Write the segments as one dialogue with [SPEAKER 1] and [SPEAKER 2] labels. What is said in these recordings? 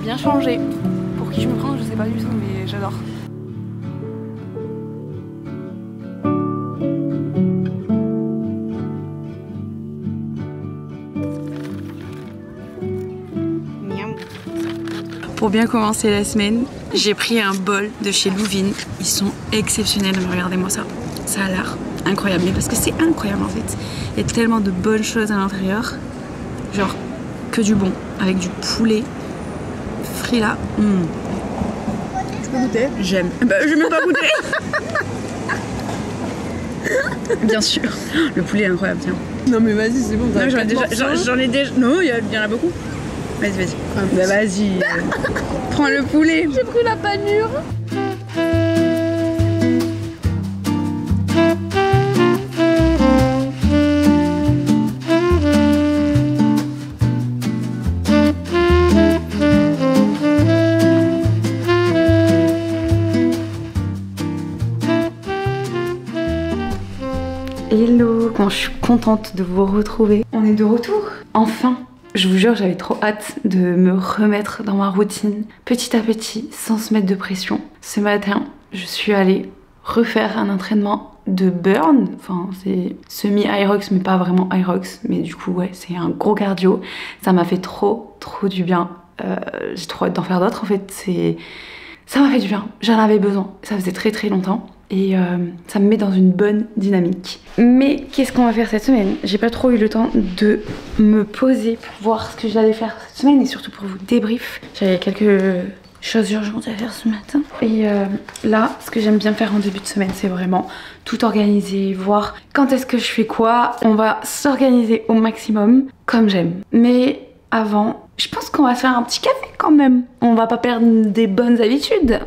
[SPEAKER 1] bien changé. Pour qui je me prends, je sais pas du tout, mais j'adore. Pour bien commencer la semaine, j'ai pris un bol de chez Louvin. Ils sont exceptionnels, regardez-moi ça. Ça a l'air incroyable, mais parce que c'est incroyable en fait. Il y a tellement de bonnes choses à l'intérieur. Genre que du bon, avec du poulet frit là.
[SPEAKER 2] Tu peux goûter?
[SPEAKER 1] J'aime. Bah, je vais même pas goûter. Bien sûr. Le poulet est incroyable, tiens.
[SPEAKER 2] Non mais vas-y, c'est bon.
[SPEAKER 1] J'en ai déjà. Non, il y en a beaucoup. Vas-y, vas-y. Bah vas-y. Prends le poulet.
[SPEAKER 2] J'ai pris la panure.
[SPEAKER 1] Hello, comment je suis contente de vous retrouver. On est de retour. Enfin. Je vous jure, j'avais trop hâte de me remettre dans ma routine petit à petit, sans se mettre de pression. Ce matin, je suis allée refaire un entraînement de burn. Enfin, c'est semi-Hyrox, mais pas vraiment Hyrox. Mais du coup, ouais, c'est un gros cardio. Ça m'a fait trop du bien. J'ai trop hâte d'en faire d'autres. En fait, ça m'a fait du bien. J'en avais besoin. Ça faisait très longtemps. Et ça me met dans une bonne dynamique. Mais qu'est-ce qu'on va faire cette semaine? J'ai pas trop eu le temps de me poser pour voir ce que j'allais faire cette semaine et surtout pour vous débrief. J'avais quelques choses urgentes à faire ce matin. Et là, ce que j'aime bien faire en début de semaine, c'est vraiment tout organiser, voir quand est-ce que je fais quoi. On va s'organiser au maximum comme j'aime. Mais avant, je pense qu'on va se faire un petit café quand même. On va pas perdre des bonnes habitudes.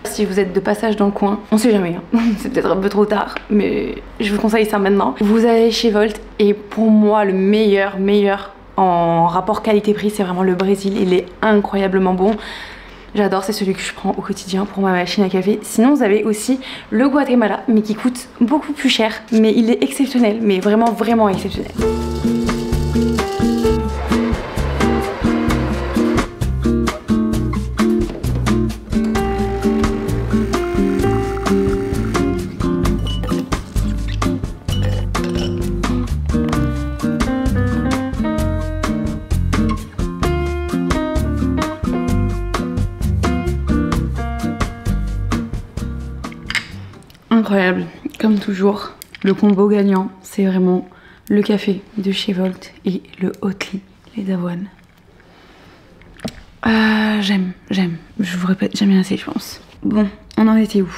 [SPEAKER 1] Si vous êtes de passage dans le coin, on sait jamais, hein. C'est peut-être un peu trop tard, mais je vous conseille ça maintenant. Vous allez chez Volt et pour moi le meilleur en rapport qualité-prix, c'est vraiment le Brésil. Il est incroyablement bon. J'adore, c'est celui que je prends au quotidien pour ma machine à café. Sinon vous avez aussi le Guatemala, mais qui coûte beaucoup plus cher, mais il est exceptionnel, mais vraiment exceptionnel. Incroyable, comme toujours. Le combo gagnant, c'est vraiment le café de chez Volt et le Oatly, les d'avoine. J'aime. Je vous répète jamais assez, je pense. Bon, on en était où?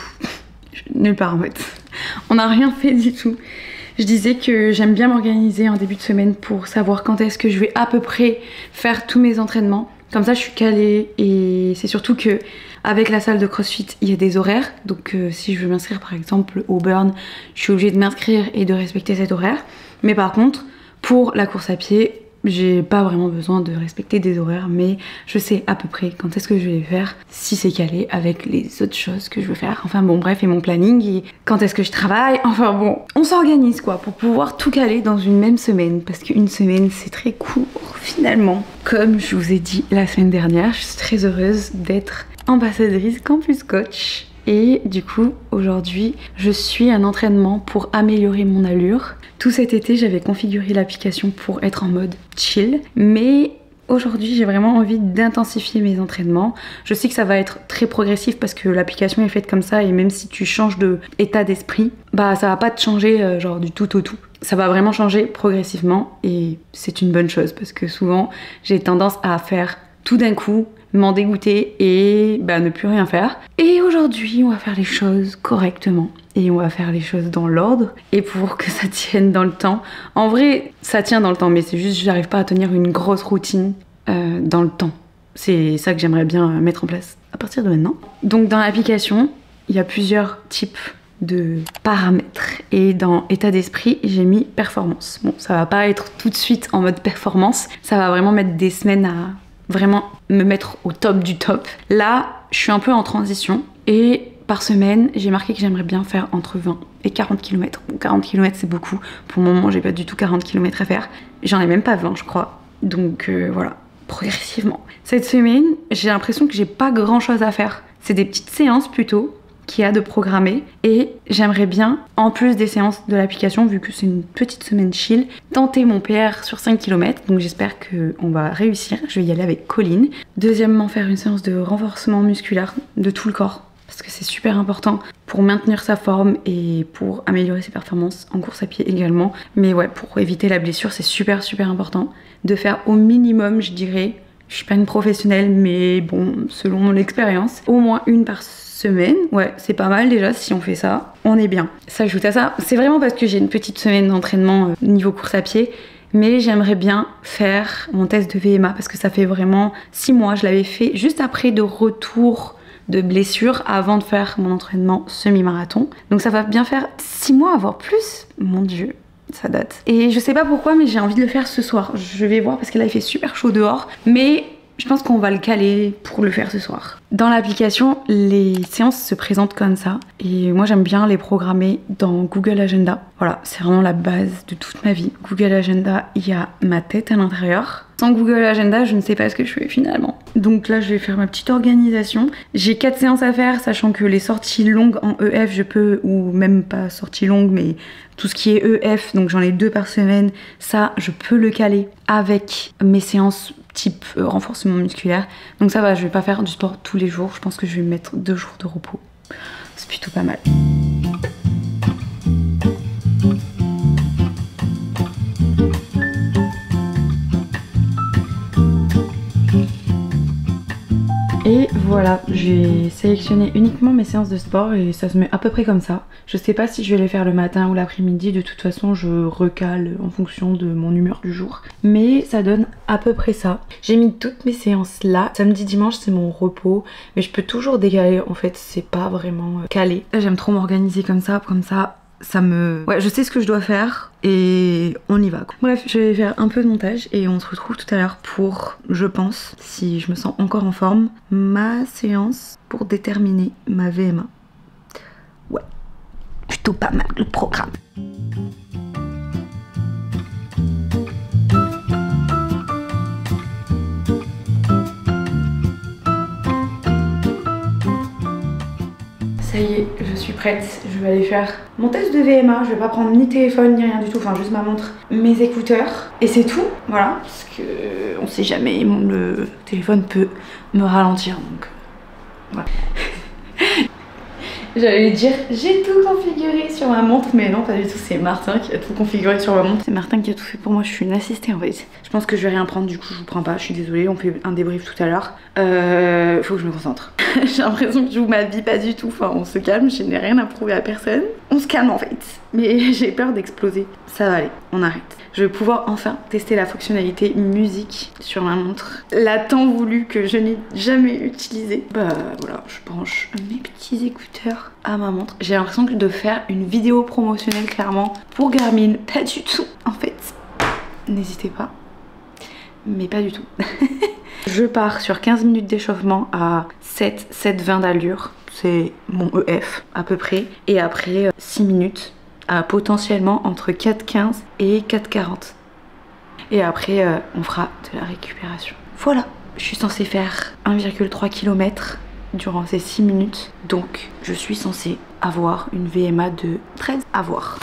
[SPEAKER 1] Nulle part en fait. On n'a rien fait du tout. Je disais que j'aime bien m'organiser en début de semaine pour savoir quand est-ce que je vais à peu près faire tous mes entraînements. Comme ça je suis calée et c'est surtout que avec la salle de CrossFit il y a des horaires. Donc si je veux m'inscrire par exemple au burn, je suis obligée de m'inscrire et de respecter cet horaire. Mais par contre pour la course à pied, j'ai pas vraiment besoin de respecter des horaires, mais je sais à peu près quand est-ce que je vais les faire, si c'est calé avec les autres choses que je veux faire. Enfin bon bref, et mon planning, et quand est-ce que je travaille, enfin bon, on s'organise quoi pour pouvoir tout caler dans une même semaine, parce qu'une semaine c'est très court finalement. Comme je vous ai dit la semaine dernière, je suis très heureuse d'être ambassadrice Campus Coach. Et du coup, aujourd'hui, je suis un entraînement pour améliorer mon allure. Tout cet été, j'avais configuré l'application pour être en mode chill. Mais aujourd'hui, j'ai vraiment envie d'intensifier mes entraînements. Je sais que ça va être très progressif parce que l'application est faite comme ça. Et même si tu changes d'état d'esprit, bah ça va pas te changer genre du tout au tout. Ça va vraiment changer progressivement. Et c'est une bonne chose parce que souvent, j'ai tendance à faire tout d'un coup, m'en dégoûter et bah, ne plus rien faire. Et aujourd'hui, on va faire les choses correctement et on va faire les choses dans l'ordre et pour que ça tienne dans le temps. En vrai, ça tient dans le temps, mais c'est juste que j'arrive pas à tenir une grosse routine dans le temps. C'est ça que j'aimerais bien mettre en place à partir de maintenant. Donc dans l'application, il y a plusieurs types de paramètres et dans état d'esprit, j'ai mis performance. Bon, ça va pas être tout de suite en mode performance, ça va vraiment mettre des semaines à vraiment me mettre au top du top. Là, je suis un peu en transition et par semaine, j'ai marqué que j'aimerais bien faire entre 20 et 40 km. Bon, 40 km, c'est beaucoup. Pour le moment, j'ai pas du tout 40 km à faire. J'en ai même pas 20, je crois. Donc voilà, progressivement. Cette semaine, j'ai l'impression que j'ai pas grand chose à faire. C'est des petites séances plutôt qu'il y a de programmer et j'aimerais bien, en plus des séances de l'application, vu que c'est une petite semaine chill, tenter mon PR sur 5 km. Donc j'espère qu'on va réussir. Je vais y aller avec Colline. Deuxièmement, faire une séance de renforcement musculaire de tout le corps parce que c'est super important pour maintenir sa forme et pour améliorer ses performances en course à pied également. Mais ouais, pour éviter la blessure, c'est super important de faire au minimum, je dirais, je suis pas une professionnelle, mais bon, selon mon expérience, au moins une par semaine. Ouais, c'est pas mal déjà, si on fait ça, on est bien. S'ajoute à ça, c'est vraiment parce que j'ai une petite semaine d'entraînement niveau course à pied, mais j'aimerais bien faire mon test de VMA parce que ça fait vraiment 6 mois, je l'avais fait juste après de retour de blessure avant de faire mon entraînement semi-marathon. Donc ça va bien faire 6 mois, voire plus. Mon Dieu, ça date. Et je sais pas pourquoi, mais j'ai envie de le faire ce soir. Je vais voir parce que là il fait super chaud dehors. Mais je pense qu'on va le caler pour le faire ce soir. Dans l'application, les séances se présentent comme ça. Et moi j'aime bien les programmer dans Google Agenda. Voilà, c'est vraiment la base de toute ma vie. Google Agenda, il y a ma tête à l'intérieur. Sans Google Agenda, je ne sais pas ce que je fais finalement. Donc là, je vais faire ma petite organisation. J'ai 4 séances à faire, sachant que les sorties longues en EF, je peux, ou même pas sorties longues, mais tout ce qui est EF, donc j'en ai 2 par semaine, ça, je peux le caler avec mes séances type renforcement musculaire. Donc ça va, je vais pas faire du sport tous les jours. Je pense que je vais me mettre 2 jours de repos. C'est plutôt pas mal. Et voilà, j'ai sélectionné uniquement mes séances de sport et ça se met à peu près comme ça. Je sais pas si je vais les faire le matin ou l'après-midi, de toute façon je recale en fonction de mon humeur du jour. Mais ça donne à peu près ça. J'ai mis toutes mes séances là. Samedi, dimanche c'est mon repos, mais je peux toujours décaler, en fait c'est pas vraiment calé. J'aime trop m'organiser comme ça ça me... Ouais, je sais ce que je dois faire et on y va quoi. Bref, je vais faire un peu de montage et on se retrouve tout à l'heure pour, je pense, si je me sens encore en forme, ma séance pour déterminer ma VMA. Ouais, plutôt pas mal le programme. Ça y est, je suis prête, je vais aller faire mon test de VMA, je vais pas prendre ni téléphone ni rien du tout, enfin juste ma montre, mes écouteurs et c'est tout, voilà, parce que on sait jamais, le téléphone peut me ralentir donc voilà. J'allais dire j'ai tout configuré sur ma montre, mais non pas du tout, c'est Martin qui a tout configuré sur ma montre. C'est Martin qui a tout fait pour moi, je suis une assistée en fait. Je pense que je vais rien prendre, du coup je vous prends pas, je suis désolée, on fait un débrief tout à l'heure. Faut que je me concentre. J'ai l'impression que je vous m'habille pas du tout, enfin on se calme, je n'ai rien à prouver à personne. On se calme en fait, mais j'ai peur d'exploser. Ça va aller, on arrête. Je vais pouvoir enfin tester la fonctionnalité musique sur ma montre. La tant voulu que je n'ai jamais utilisée. Bah voilà, je branche mes petits écouteurs à ma montre. J'ai l'impression de faire une vidéo promotionnelle clairement pour Garmin. Pas du tout en fait. N'hésitez pas. Mais pas du tout. Je pars sur 15 minutes d'échauffement à 7,20 d'allure. C'est mon EF à peu près. Et après 6 minutes à potentiellement entre 4,15 et 4,40. Et après on fera de la récupération. Voilà, je suis censée faire 1,3 km durant ces 6 minutes. Donc je suis censée avoir une VMA de 13 à voir.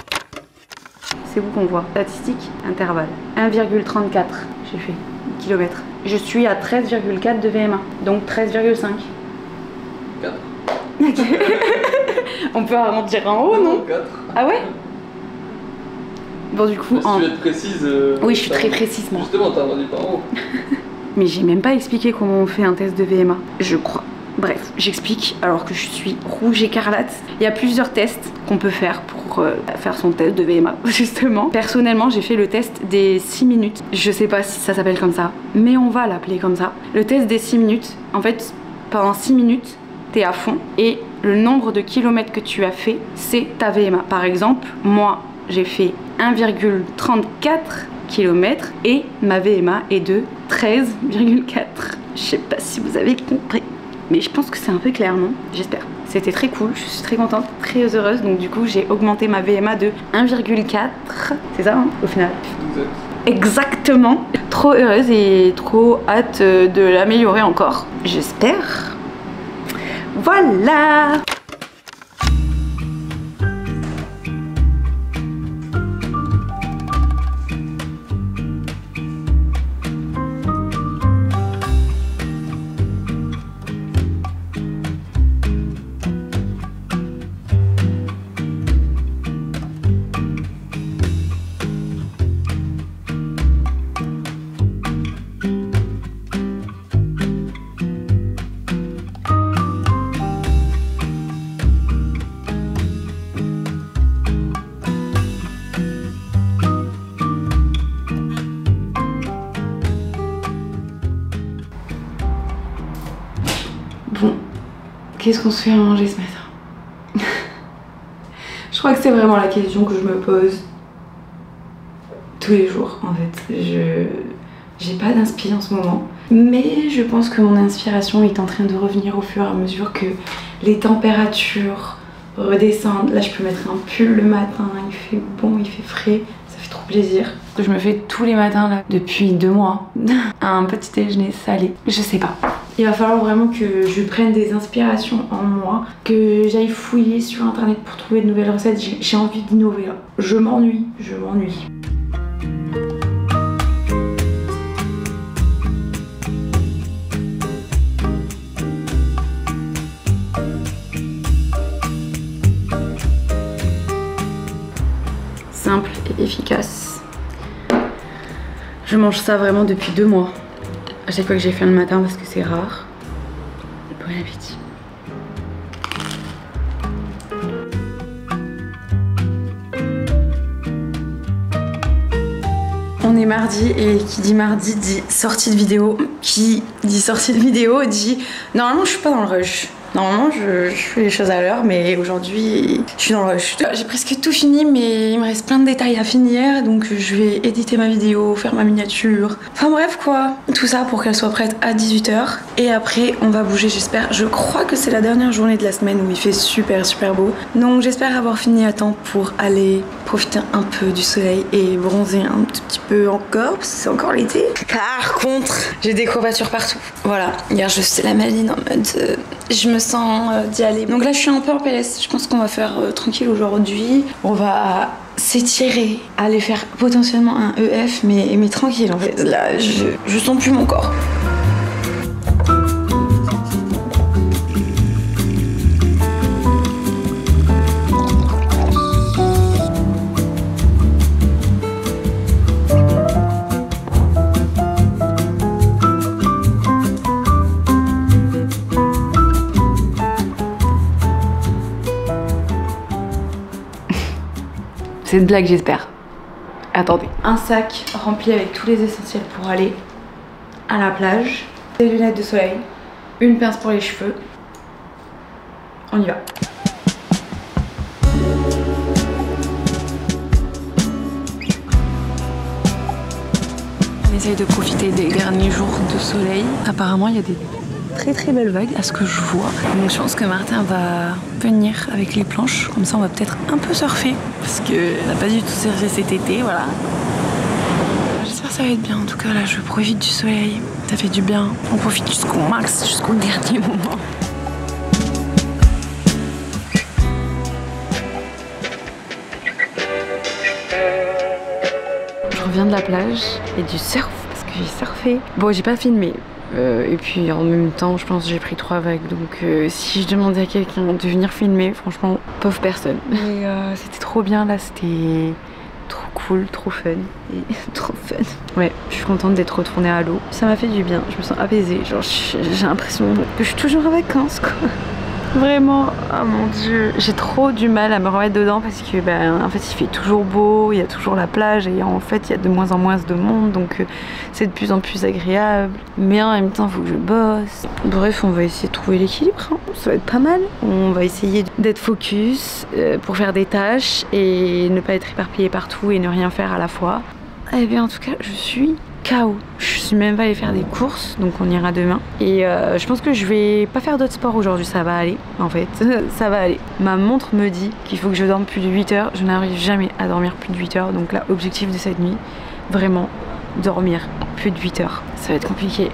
[SPEAKER 1] C'est où qu'on voit? Statistique, intervalle. 1,34 j'ai fait km. Je suis à 13,4 de VMA, donc 13,5.
[SPEAKER 3] 4.
[SPEAKER 1] On peut en dire en haut, non?
[SPEAKER 3] 4.
[SPEAKER 1] Ah ouais? Bon du coup...
[SPEAKER 3] Si tu veux être précise...
[SPEAKER 1] oui, je suis très précise moi.
[SPEAKER 3] Justement, t'as dit pas en haut.
[SPEAKER 1] Mais j'ai même pas expliqué comment on fait un test de VMA, je crois. Bref, j'explique alors que je suis rouge écarlate. Il y a plusieurs tests qu'on peut faire pour faire son test de VMA, justement. Personnellement, j'ai fait le test des 6 minutes. Je sais pas si ça s'appelle comme ça, mais on va l'appeler comme ça. Le test des 6 minutes, en fait, pendant 6 minutes, t'es à fond et le nombre de kilomètres que tu as fait, c'est ta VMA. Par exemple, moi, j'ai fait 1,34 km et ma VMA est de 13,4. Je sais pas si vous avez compris. Mais je pense que c'est un peu clair, non? J'espère. C'était très cool, je suis très contente, très heureuse. Donc du coup, j'ai augmenté ma VMA de 1,4. C'est ça, hein, au final?
[SPEAKER 3] Exact.
[SPEAKER 1] Exactement. trop heureuse et trop hâte de l'améliorer encore. J'espère. Voilà. Bon, qu'est-ce qu'on se fait à manger ce matin? Je crois que c'est vraiment la question que je me pose tous les jours en fait. J'ai pas d'inspi en ce moment, mais je pense que mon inspiration est en train de revenir au fur et à mesure que les températures redescendent. Là je peux mettre un pull le matin, il fait bon, il fait frais, ça fait trop plaisir. Je me fais tous les matins là depuis 2 mois un petit déjeuner salé, je sais pas. Il va falloir vraiment que je prenne des inspirations en moi, que j'aille fouiller sur internet pour trouver de nouvelles recettes. J'ai envie d'innover là. Je m'ennuie, je m'ennuie. Simple et efficace. Je mange ça vraiment depuis 2 mois. À chaque fois que j'ai faim le matin parce que c'est rare. Bon appétit. On est mardi et qui dit mardi dit sortie de vidéo. Qui dit sortie de vidéo dit normalement je suis pas dans le rush. Normalement je fais les choses à l'heure, mais aujourd'hui je suis dans le rush. J'ai presque tout fini, mais il me reste plein de détails à finir, donc je vais éditer ma vidéo, faire ma miniature. Enfin bref quoi, tout ça pour qu'elle soit prête à 18 h. Et après on va bouger, j'espère. Je crois que c'est la dernière journée de la semaine où il fait super beau. Donc j'espère avoir fini à temps pour aller profiter un peu du soleil et bronzer un tout petit peu encore, parce que c'est encore l'été. Par contre, j'ai des courbatures partout. Voilà, hier je faisais la maline en mode je me sens d'y aller. Donc là je suis un peu en PLS. Je pense qu'on va faire tranquille aujourd'hui. On va s'étirer, aller faire potentiellement un EF, mais tranquille en fait. Là je sens plus mon corps. C'est une blague, j'espère. Attendez. Un sac rempli avec tous les essentiels pour aller à la plage. Des lunettes de soleil. Une pince pour les cheveux. On y va. On essaye de profiter des derniers jours de soleil. Apparemment, il y a des très belle vague à ce que je vois. Donc je pense que Martin va venir avec les planches, comme ça on va peut-être un peu surfer parce qu'on n'a pas du tout surfé cet été, voilà. J'espère que ça va être bien. En tout cas là je profite du soleil, ça fait du bien. On profite jusqu'au max, jusqu'au dernier moment. Je reviens de la plage et du surf parce que j'ai surfé. Bon, j'ai pas filmé. Et puis en même temps je pense que j'ai pris 3 vagues, donc si je demandais à quelqu'un de venir filmer, franchement pauvre personne. Mais c'était trop bien là, c'était trop cool, trop fun et trop fun. Ouais, je suis contente d'être retournée à l'eau, ça m'a fait du bien, je me sens apaisée, genre j'ai l'impression que je suis toujours en vacances quoi. Vraiment, oh mon dieu, j'ai trop du mal à me remettre dedans parce que en fait il fait toujours beau, il y a toujours la plage et en fait il y a de moins en moins de monde, donc c'est de plus en plus agréable, mais en même temps il faut que je bosse. Bref, on va essayer de trouver l'équilibre, hein. Ça va être pas mal. On va essayer d'être focus pour faire des tâches et ne pas être éparpillé partout et ne rien faire à la fois. Et bien en tout cas je suis KO. Je suis même pas allée faire des courses, donc on ira demain. Et je pense que je vais pas faire d'autres sports aujourd'hui, ça va aller en fait, ça va aller. Ma montre me dit qu'il faut que je dorme plus de 8 h, je n'arrive jamais à dormir plus de 8 h, donc là objectif de cette nuit, vraiment dormir plus de 8 heures. Ça va être compliqué.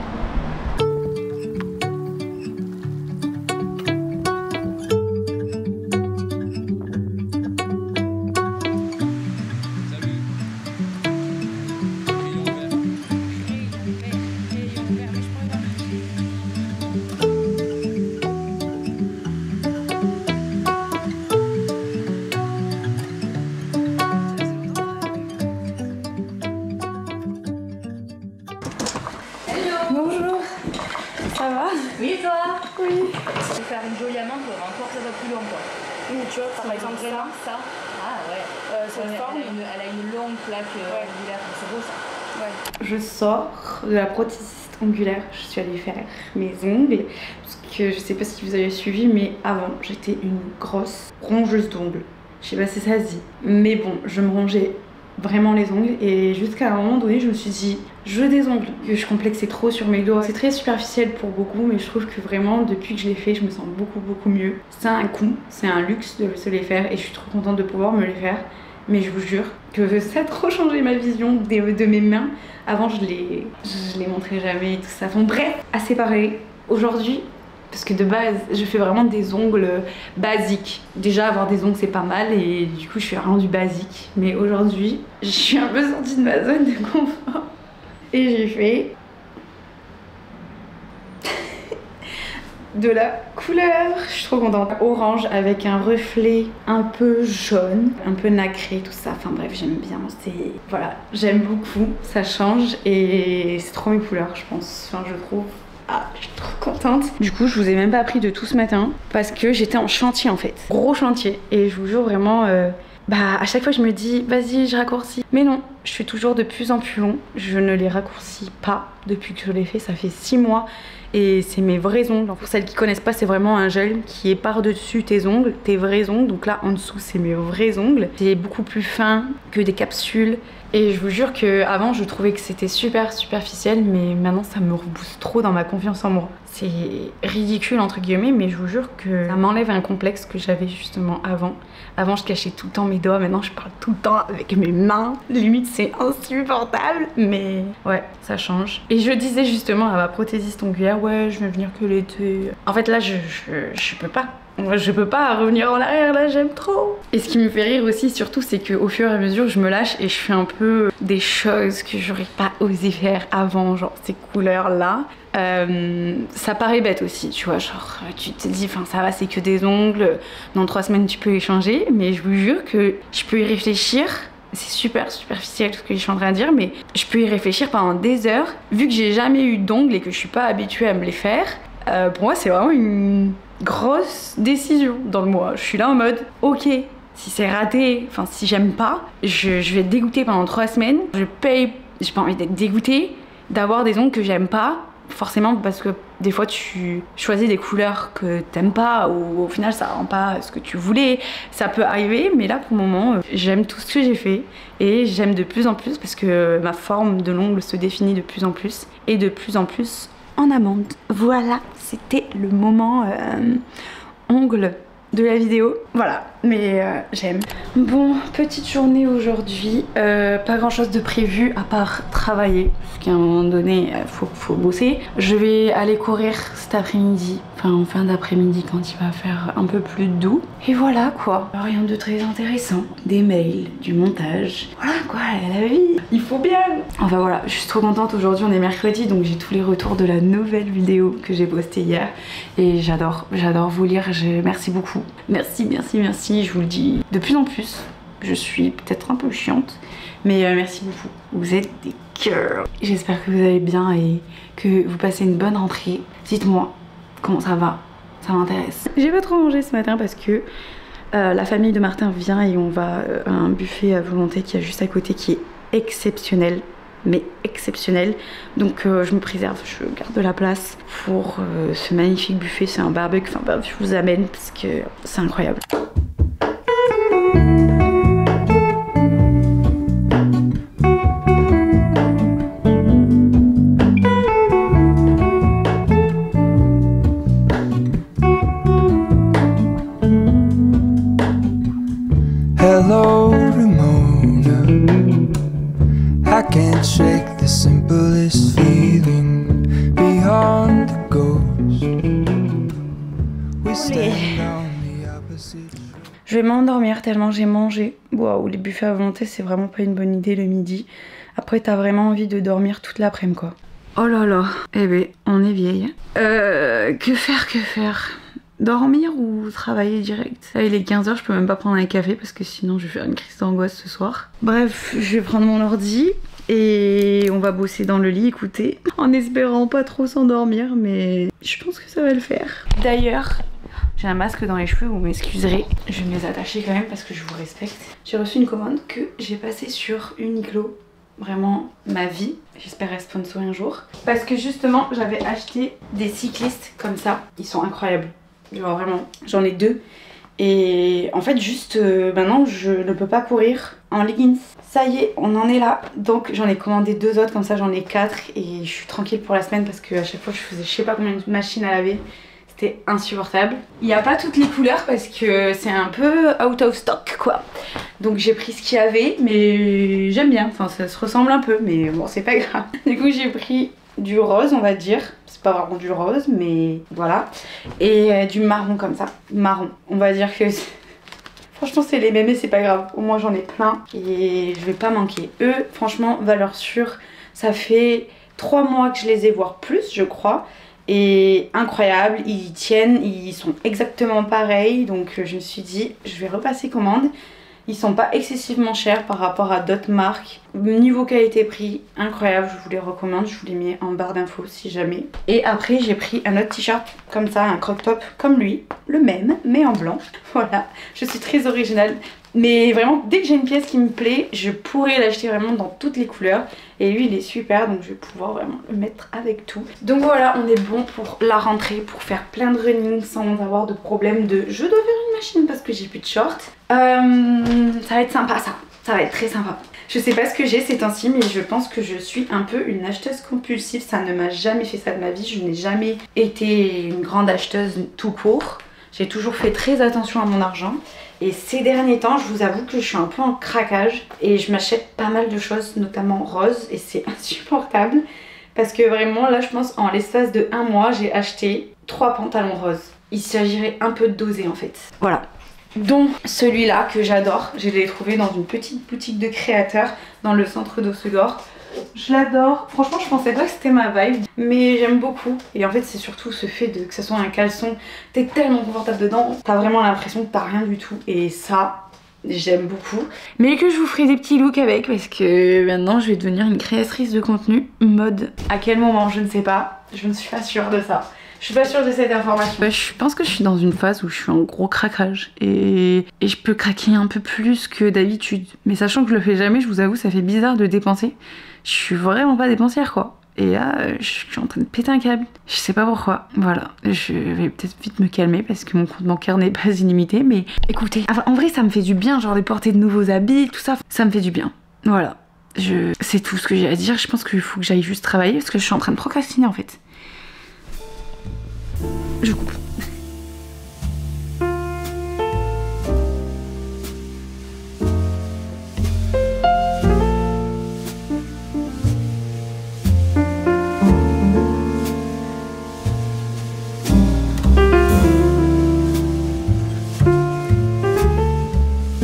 [SPEAKER 1] Bonjour, ça va?
[SPEAKER 4] Oui, et toi?
[SPEAKER 1] Oui.
[SPEAKER 4] Tu peux faire une jolie amande pour encore ça va plus long, quoi.
[SPEAKER 2] Oui, tu vois, par exemple,
[SPEAKER 4] vraiment ça. Ah ouais.
[SPEAKER 2] cette forme.
[SPEAKER 4] Elle a une longue plaque angulaire, c'est beau ça.
[SPEAKER 2] Ouais.
[SPEAKER 1] Je sors de la prothésiste ongulaire, je suis allée faire mes ongles. Parce que je sais pas si vous avez suivi, mais avant, j'étais une grosse rongeuse d'ongles. Je sais pas si ça se dit. Mais bon, je me rongeais vraiment les ongles et jusqu'à un moment donné je me suis dit je veux des ongles, que je complexais trop sur mes doigts. C'est très superficiel pour beaucoup, mais je trouve que vraiment depuis que je l'ai fait je me sens beaucoup mieux. C'est un coût, c'est un luxe de se les faire et je suis trop contente de pouvoir me les faire, mais je vous jure que ça a trop changé ma vision de mes mains. Avant je les montrais jamais et tout ça. Bon bref, à séparer aujourd'hui. Parce que de base, je fais vraiment des ongles basiques. Déjà, avoir des ongles, c'est pas mal et du coup, je fais vraiment du basique. Mais aujourd'hui, je suis un peu sortie de ma zone de confort. Et j'ai fait de la couleur. Je suis trop contente. Orange avec un reflet un peu jaune, un peu nacré, tout ça. Enfin bref, j'aime bien. Voilà, j'aime beaucoup. Ça change et c'est trop mes couleurs, je pense. Enfin, je trouve. Ah, je suis trop contente. Du coup, je vous ai même pas pris de tout ce matin parce que j'étais en chantier en fait. Gros chantier. Et je vous jure vraiment, à chaque fois je me dis, vas-y, je raccourcis. Mais non, je suis toujours de plus en plus long. Je ne les raccourcis pas depuis que je l'ai fait. Ça fait 6 mois. Et c'est mes vrais ongles. Pour celles qui connaissent pas, c'est vraiment un gel qui est par-dessus tes ongles, tes vrais ongles. Donc là, en dessous, c'est mes vrais ongles. C'est beaucoup plus fin que des capsules. Et je vous jure qu'avant, je trouvais que c'était super superficiel, mais maintenant, ça me rebooste trop dans ma confiance en moi. C'est ridicule, entre guillemets, mais je vous jure que ça m'enlève un complexe que j'avais justement avant. Avant, je cachais tout le temps mes doigts. Maintenant, je parle tout le temps avec mes mains. Limite, c'est insupportable, mais ouais, ça change. Et je disais justement à ma prothésiste ongulaire, ouais, je vais venir que l'été. En fait, là, je peux pas. Moi, je peux pas revenir en arrière, là, j'aime trop. Et ce qui me fait rire aussi, surtout, c'est qu'au fur et à mesure, je me lâche et je fais un peu des choses que j'aurais pas osé faire avant, genre ces couleurs-là. Ça paraît bête aussi, tu vois, genre tu te dis, enfin ça va, c'est que des ongles, dans 3 semaines tu peux les changer, mais je vous jure que je peux y réfléchir. C'est super superficiel ce que je suis en train de dire, mais je peux y réfléchir pendant des heures. Vu que j'ai jamais eu d'ongles et que je suis pas habituée à me les faire, pour moi c'est vraiment une grosse décision dans le mois. Je suis là en mode, ok, si c'est raté, enfin si j'aime pas, je vais être dégoûtée pendant 3 semaines. Je paye, j'ai pas envie d'être dégoûtée d'avoir des ongles que j'aime pas. Forcément parce que des fois tu choisis des couleurs que t'aimes pas ou au final ça rend pas ce que tu voulais. Ça peut arriver, mais là pour le moment j'aime tout ce que j'ai fait et j'aime de plus en plus parce que ma forme de l'ongle se définit de plus en plus et de plus en plus en amande. Voilà, c'était le moment ongle de la vidéo. Voilà, mais j'aime. Bon, petite journée aujourd'hui, pas grand chose de prévu à part travailler, parce qu'à un moment donné, faut bosser. Je vais aller courir cet après-midi, enfin en fin d'après-midi quand il va faire un peu plus doux. Et voilà quoi, rien de très intéressant. Des mails, du montage, voilà quoi, la vie, il faut bien. Enfin voilà, je suis trop contente, aujourd'hui on est mercredi, donc j'ai tous les retours de la nouvelle vidéo que j'ai postée hier. Et j'adore vous lire, merci beaucoup. Merci, je vous le dis de plus en plus. Je suis peut-être un peu chiante, mais merci beaucoup. Vous êtes des cœurs. J'espère que vous allez bien et que vous passez une bonne rentrée. Dites-moi comment ça va, ça m'intéresse. J'ai pas trop mangé ce matin parce que la famille de Martin vient et on va à un buffet à volonté qui est juste à côté qui est exceptionnel. Mais exceptionnel, donc je me préserve, je garde de la place pour ce magnifique buffet. C'est un barbecue, enfin je vous amène parce que c'est incroyable.
[SPEAKER 5] Hello Ramona, I can't shake the simplest feeling beyond the ghost. We stand on the opposite.
[SPEAKER 1] Je vais m'endormir tellement j'ai mangé. Waouh, les buffets à volonté, c'est vraiment pas une bonne idée le midi. Après, t'as vraiment envie de dormir toute l'après-midi, quoi. Oh là là, eh ben, on est vieille. Que faire? Dormir ou travailler direct? Là, il est 15h, je peux même pas prendre un café parce que sinon je vais faire une crise d'angoisse ce soir. Bref, je vais prendre mon ordi et on va bosser dans le lit, écoutez, en espérant pas trop s'endormir, mais je pense que ça va le faire. D'ailleurs, j'ai un masque dans les cheveux, vous m'excuserez, je vais me les attacher quand même parce que je vous respecte. J'ai reçu une commande que j'ai passée sur Uniqlo. Vraiment ma vie, j'espère être sponsor un jour. Parce que justement j'avais acheté des cyclistes comme ça, ils sont incroyables. Genre vraiment, j'en ai 2. Et en fait juste maintenant je ne peux pas courir en leggings. Ça y est, on en est là. Donc j'en ai commandé 2 autres, comme ça j'en ai 4. Et je suis tranquille pour la semaine parce qu'à chaque fois je faisais je sais pas combien de machines à laver. C'était insupportable. Il n'y a pas toutes les couleurs parce que c'est un peu out of stock quoi. Donc j'ai pris ce qu'il y avait, mais j'aime bien. Enfin ça se ressemble un peu, mais bon c'est pas grave. Du coup j'ai pris du rose on va dire. C'est pas vraiment du rose mais voilà. Et du marron comme ça. Marron. On va dire que franchement c'est les mêmes mais c'est pas grave. Au moins j'en ai plein et je vais pas manquer. Eux franchement valeur sûre. Ça fait 3 mois que je les ai, voire plus je crois. Et incroyable, ils tiennent, ils sont exactement pareils. Donc je me suis dit, je vais repasser commande. Ils sont pas excessivement chers par rapport à d'autres marques. Niveau qualité-prix, incroyable, je vous les recommande. Je vous les mets en barre d'infos si jamais. Et après j'ai pris un autre t-shirt comme ça, un crop top comme lui. Le même, mais en blanc. Voilà, je suis très originale. Mais vraiment, dès que j'ai une pièce qui me plaît, je pourrais l'acheter vraiment dans toutes les couleurs. Et lui, il est super, donc je vais pouvoir vraiment le mettre avec tout. Donc voilà, on est bon pour la rentrée, pour faire plein de running sans avoir de problème de je dois faire une machine parce que j'ai plus de shorts. Ça va être sympa ça, ça va être très sympa. Je sais pas ce que j'ai ces temps-ci, mais je pense que je suis un peu une acheteuse compulsive. Ça ne m'a jamais fait ça de ma vie, je n'ai jamais été une grande acheteuse tout court. J'ai toujours fait très attention à mon argent. Et ces derniers temps, je vous avoue que je suis un peu en craquage et je m'achète pas mal de choses, notamment roses, et c'est insupportable parce que vraiment là je pense en l'espace de 1 mois j'ai acheté 3 pantalons roses. Il s'agirait un peu de doser en fait. Voilà. Dont celui-là que j'adore, je l'ai trouvé dans une petite boutique de créateurs dans le centre d'Hossegor. Je l'adore, franchement je pensais pas que c'était ma vibe, mais j'aime beaucoup. Et en fait c'est surtout ce fait que ce soit un caleçon, t'es tellement confortable dedans, t'as vraiment l'impression que t'as rien du tout. Et ça, j'aime beaucoup. Mais que je vous ferai des petits looks avec parce que maintenant je vais devenir une créatrice de contenu mode. À quel moment je ne sais pas, je ne suis pas sûre de ça. Je suis pas sûre de cette information. Je pense que je suis dans une phase où je suis en gros craquage et je peux craquer un peu plus que d'habitude. Mais sachant que je le fais jamais, je vous avoue, ça fait bizarre de dépenser. Je suis vraiment pas dépensière quoi. Et là, je suis en train de péter un câble. Je sais pas pourquoi. Voilà, je vais peut-être vite me calmer parce que mon compte bancaire n'est pas illimité. Mais écoutez, en vrai ça me fait du bien, genre de porter de nouveaux habits, tout ça. Ça me fait du bien. Voilà. C'est tout ce que j'ai à dire. Je pense qu'il faut que j'aille juste travailler parce que je suis en train de procrastiner en fait. Je coupe.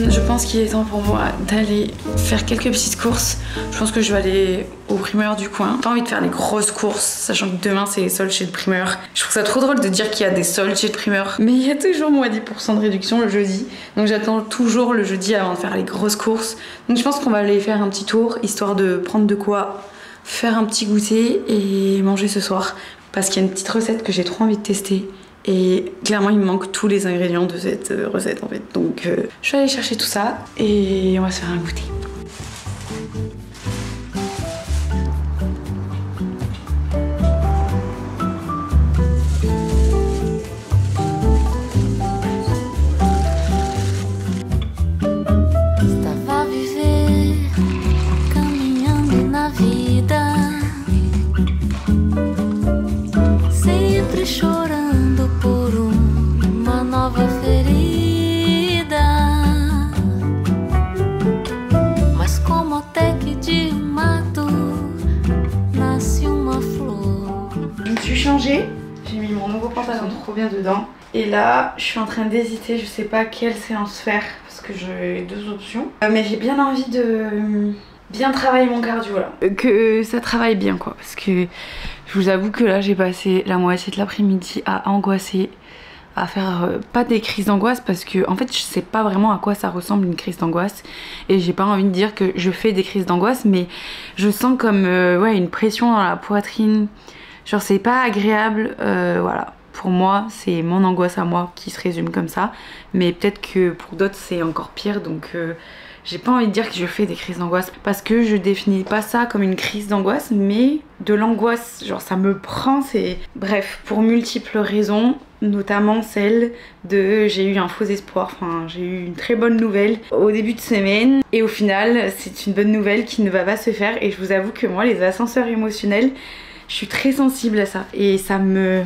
[SPEAKER 1] Je pense qu'il est temps pour moi d'aller faire quelques petites courses. Je pense que je vais aller au primeur du coin. Pas envie de faire les grosses courses, sachant que demain c'est les soldes chez le primeur. Je trouve ça trop drôle de dire qu'il y a des soldes chez le primeur. Mais il y a toujours moins 10% de réduction le jeudi. Donc j'attends toujours le jeudi avant de faire les grosses courses. Donc je pense qu'on va aller faire un petit tour, histoire de prendre de quoi faire un petit goûter et manger ce soir. Parce qu'il y a une petite recette que j'ai trop envie de tester. Et clairement il me manque tous les ingrédients de cette recette en fait. Donc je vais aller chercher tout ça et on va se faire un goûter. changé. J'ai mis mon nouveau pantalon trop bien dedans. Et là, je suis en train d'hésiter, je sais pas quelle séance faire parce que j'ai deux options. Mais j'ai bien envie de bien travailler mon cardio là. Que ça travaille bien quoi. Parce que je vous avoue que là, j'ai passé la moitié de l'après-midi à angoisser, à faire pas des crises d'angoisse parce que en fait je sais pas vraiment à quoi ça ressemble une crise d'angoisse et j'ai pas envie de dire que je fais des crises d'angoisse, mais je sens comme ouais, une pression dans la poitrine, genre c'est pas agréable, voilà. Pour moi c'est mon angoisse à moi qui se résume comme ça, mais peut-être que pour d'autres c'est encore pire, donc j'ai pas envie de dire que je fais des crises d'angoisse parce que je définis pas ça comme une crise d'angoisse, mais de l'angoisse, genre ça me prend, c'est... Bref, pour multiples raisons, notamment celle de j'ai eu un faux espoir, enfin j'ai eu une très bonne nouvelle au début de semaine et au final c'est une bonne nouvelle qui ne va pas se faire et je vous avoue que moi les ascenseurs émotionnels, je suis très sensible à ça et ça me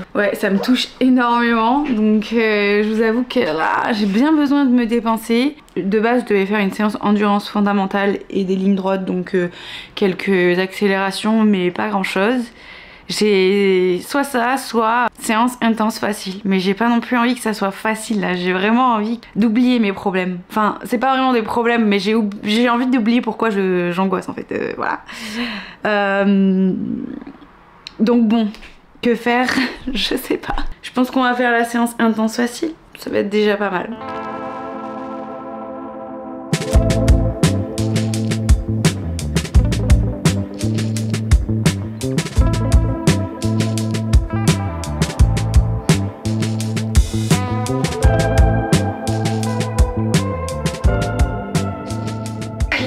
[SPEAKER 1] touche énormément, donc je vous avoue que là j'ai bien besoin de me dépenser. De base je devais faire une séance endurance fondamentale et des lignes droites, donc quelques accélérations mais pas grand chose. J'ai soit ça, soit séance intense facile, mais j'ai pas non plus envie que ça soit facile là, j'ai vraiment envie d'oublier mes problèmes. Enfin c'est pas vraiment des problèmes, mais j'ai envie d'oublier pourquoi j'angoisse en fait, voilà. Donc bon, que faire? Je sais pas. Je pense qu'on va faire la séance intense facile, ça va être déjà pas mal.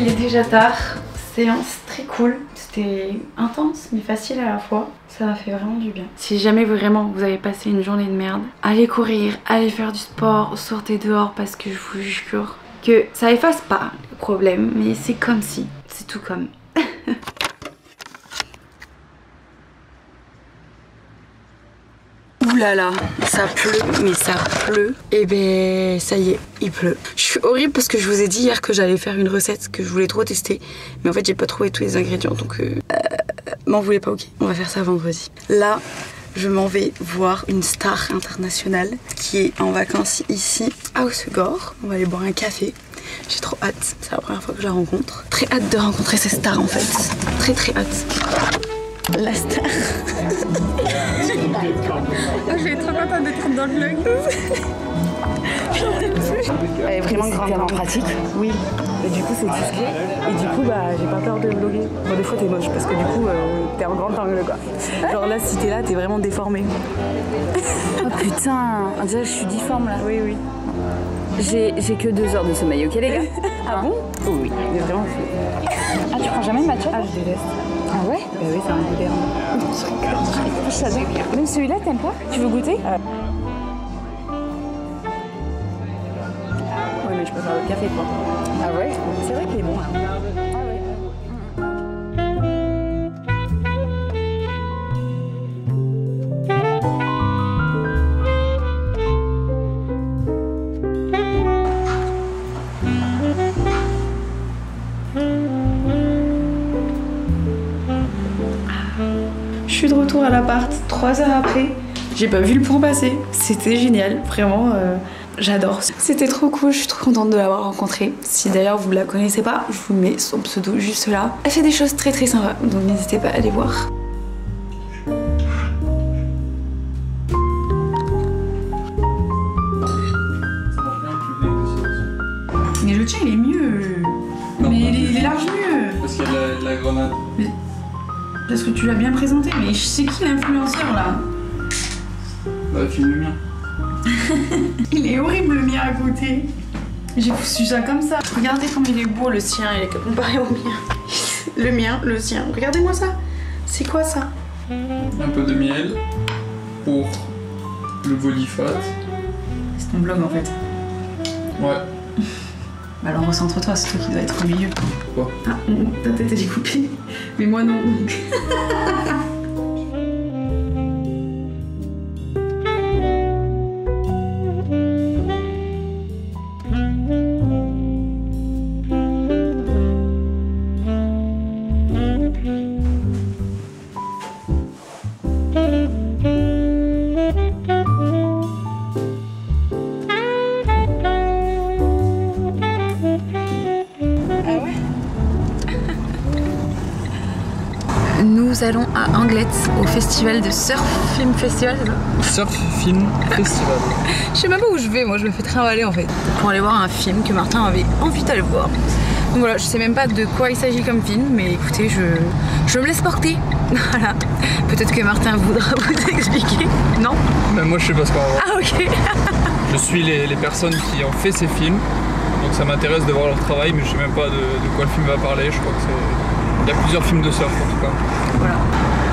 [SPEAKER 1] Il est déjà tard, séance très cool, c'était intense mais facile à la fois, ça m'a fait vraiment du bien. Si jamais vraiment vous avez passé une journée de merde, allez courir, allez faire du sport, sortez dehors parce que je vous jure que ça efface pas le problème, mais c'est comme si, c'est tout comme. Ouh là là, ça pleut, mais ça pleut. Et ben ça y est, il pleut. Je suis horrible parce que je vous ai dit hier que j'allais faire une recette que je voulais trop tester, mais en fait j'ai pas trouvé tous les ingrédients, donc m'en voulez pas, ok. On va faire ça vendredi. Là, je m'en vais voir une star internationale qui est en vacances ici à Hossegor. On va aller boire un café. J'ai trop hâte, c'est la première fois que je la rencontre. Très hâte de rencontrer cette star en fait. Très très hâte. La star.
[SPEAKER 2] Oh, je vais être trop contente d'être dans le vlog.
[SPEAKER 1] Elle est vraiment grande en pratique.
[SPEAKER 6] Oui, et du coup c'est discret et du coup bah j'ai pas peur de vlogger. Bon des fois t'es moche parce que du coup t'es en grand angle quoi. Genre là si t'es là t'es vraiment déformé.
[SPEAKER 4] Oh putain, on dirait que je suis difforme là.
[SPEAKER 6] Oui oui.
[SPEAKER 4] J'ai que 2 heures de sommeil, ok les gars?
[SPEAKER 6] Ah bon? Oh oui, mais vraiment fou.
[SPEAKER 4] Ah tu prends jamais le matcha?
[SPEAKER 6] Ah je déteste.
[SPEAKER 4] Ah ouais?
[SPEAKER 6] Bah oui c'est un goûter.
[SPEAKER 4] Je savais. Même celui-là t'aimes pas? Tu veux goûter?
[SPEAKER 6] Ouais mais je préfère le café quoi.
[SPEAKER 4] Ah ouais?
[SPEAKER 6] C'est vrai qu'il est bon hein.
[SPEAKER 4] Ah ouais.
[SPEAKER 1] Je suis de retour à l'appart 3 heures après. J'ai pas vu le point passer. C'était génial, vraiment. J'adore. C'était trop cool, je suis trop contente de l'avoir rencontrée. Si d'ailleurs vous la connaissez pas, je vous mets son pseudo juste là. Elle fait des choses très très sympas, donc n'hésitez pas à aller voir. Mais le tien il est mieux.
[SPEAKER 3] Non.
[SPEAKER 1] Mais il est large mieux.
[SPEAKER 3] Parce qu'il y a la grenade.
[SPEAKER 1] Parce que tu l'as bien présenté, mais je sais qui l'influenceur là.
[SPEAKER 3] Bah, filme le mien.
[SPEAKER 1] Il est horrible le mien à côté. J'ai foutu ça comme ça. Regardez comme il est beau le sien, il est comparé au mien. Le mien, le sien. Regardez-moi ça. C'est quoi ça?
[SPEAKER 3] Un peu de miel pour le volifat.
[SPEAKER 1] C'est ton blog en fait.
[SPEAKER 3] Ouais.
[SPEAKER 1] Bah alors recentre-toi, c'est toi qui dois être au milieu.
[SPEAKER 3] Quoi?
[SPEAKER 1] Ah, ta tête elle est coupée. Mais moi non. nous allons à Anglet au festival de Surf Film Festival, c'est ça?
[SPEAKER 3] Surf Film Festival.
[SPEAKER 1] Je sais même pas où je vais, moi je me fais trimballer en fait. Pour aller voir un film que Martin avait envie d'aller voir. Donc voilà, je sais même pas de quoi il s'agit comme film, mais écoutez, je me laisse porter. Voilà. Peut-être que Martin voudra vous expliquer. Non?
[SPEAKER 3] Mais moi je sais pas ce qu'on va voir.
[SPEAKER 1] Ah ok.
[SPEAKER 3] Je suis les personnes qui ont fait ces films, donc ça m'intéresse de voir leur travail, mais je sais même pas de quoi le film va parler. Je crois que c'est... Il y a plusieurs films de surf en tout cas.
[SPEAKER 1] Voilà.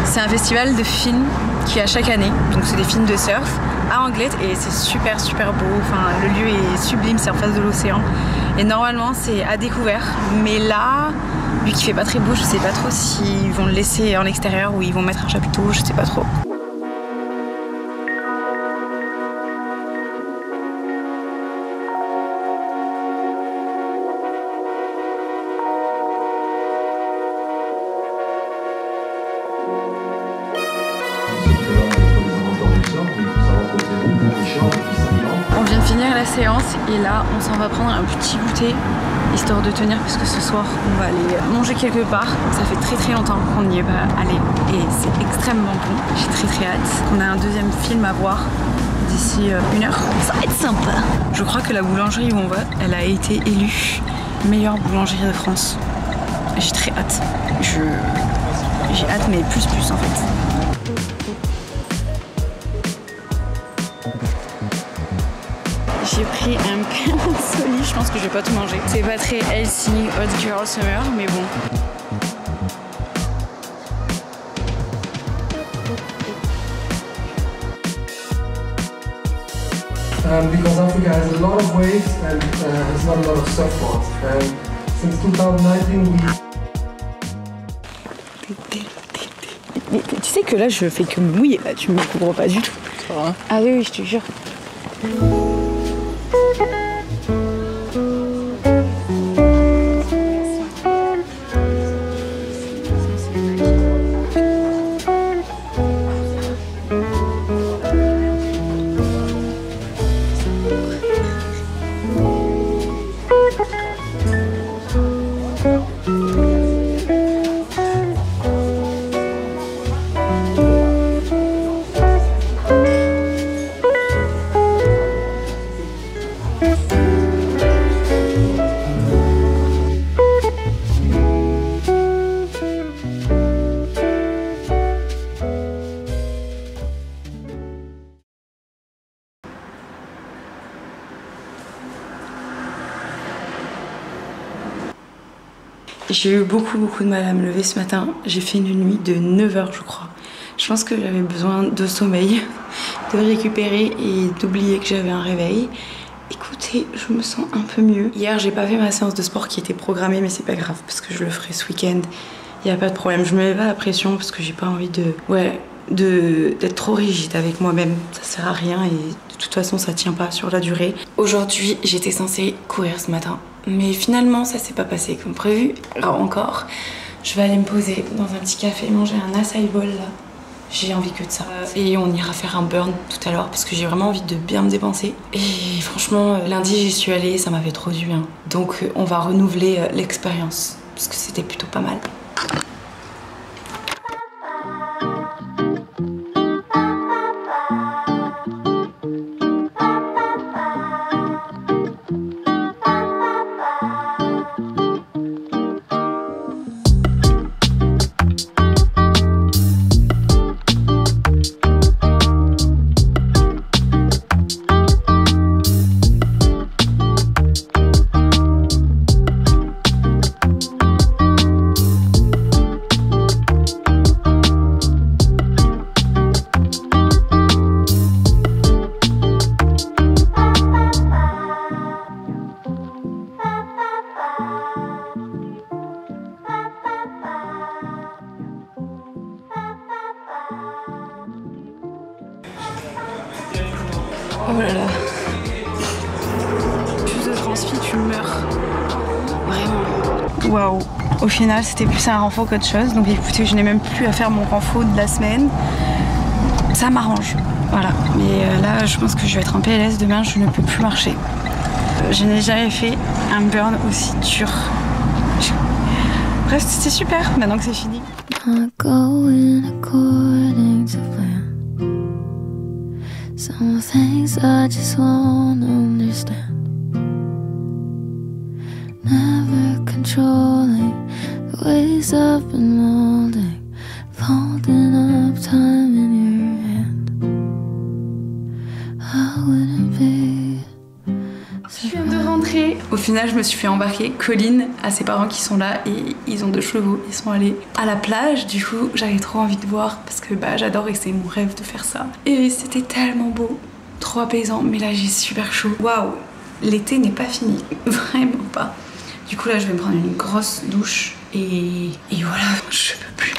[SPEAKER 1] C'est un festival de films qui a chaque année, donc c'est des films de surf à Anglet et c'est super beau, enfin le lieu est sublime, c'est en face de l'océan et normalement c'est à découvert, mais là, vu qu'il fait pas très beau, je sais pas trop s'ils vont le laisser en extérieur ou ils vont mettre un chapiteau, je sais pas trop. On vient de finir la séance et là on s'en va prendre un petit goûter histoire de tenir parce que ce soir on va aller manger quelque part. Ça fait très longtemps qu'on n'y est pas allé et c'est extrêmement bon. J'ai très hâte. On a un deuxième film à voir d'ici 1 heure. Ça va être sympa. Je crois que la boulangerie où on va, elle a été élue meilleure boulangerie de France. J'ai très hâte. J'ai hâte mais plus en fait. J'ai pris un pain soli, je pense que je vais pas tout manger. C'est pas très healthy, hot girl summer, mais bon.
[SPEAKER 7] Because Africa has a lot of waves and has not a lot of surfboards. And since 2019
[SPEAKER 1] Mais tu sais que là je fais que me mouiller, là tu me couvres pas du tout.
[SPEAKER 3] Ça va, hein?
[SPEAKER 1] Ah oui, je te jure. J'ai eu beaucoup de mal à me lever ce matin. J'ai fait une nuit de 9 heures je crois. Je pense que j'avais besoin de sommeil, de récupérer et d'oublier que j'avais un réveil. Écoutez, je me sens un peu mieux. Hier j'ai pas fait ma séance de sport qui était programmée, mais c'est pas grave parce que je le ferai ce week-end. Y a pas de problème, je me mets pas la pression parce que j'ai pas envie d'être trop rigide avec moi-même. Ça sert à rien et de toute façon ça tient pas sur la durée. Aujourd'hui j'étais censée courir ce matin, mais finalement ça s'est pas passé comme prévu. Alors encore, je vais aller me poser dans un petit café, manger un acai bowl là. J'ai envie que de ça. Et on ira faire un burn tout à l'heure parce que j'ai vraiment envie de bien me dépenser. Et franchement, lundi j'y suis allée, ça m'a fait trop du bien. Donc on va renouveler l'expérience parce que c'était plutôt pas mal. Oh là là. Plus de transpi, tu meurs. Vraiment. Waouh. Au final, c'était plus un renfort qu'autre chose. Donc écoutez, je n'ai même plus à faire mon renfort de la semaine. Ça m'arrange. Voilà. Mais là, je pense que je vais être en PLS. Demain, je ne peux plus marcher. Je n'ai jamais fait un burn aussi dur. Bref, c'était super maintenant que c'est fini.
[SPEAKER 8] Not going according to plan. Some things I just won't understand. Never controlling the ways I've been molding, folding up time in your hand. How would it be?
[SPEAKER 1] Je viens de rentrer. Au final, je me suis fait embarquer. Colline a ses parents qui sont là et ils ont 2 chevaux. Ils sont allés à la plage. Du coup, j'avais trop envie de voir parce que j'adore et c'est mon rêve de faire ça. Et c'était tellement beau, trop apaisant. Mais là, j'ai super chaud. Waouh, l'été n'est pas fini, vraiment pas. Du coup, là, je vais me prendre une grosse douche et voilà, je peux plus.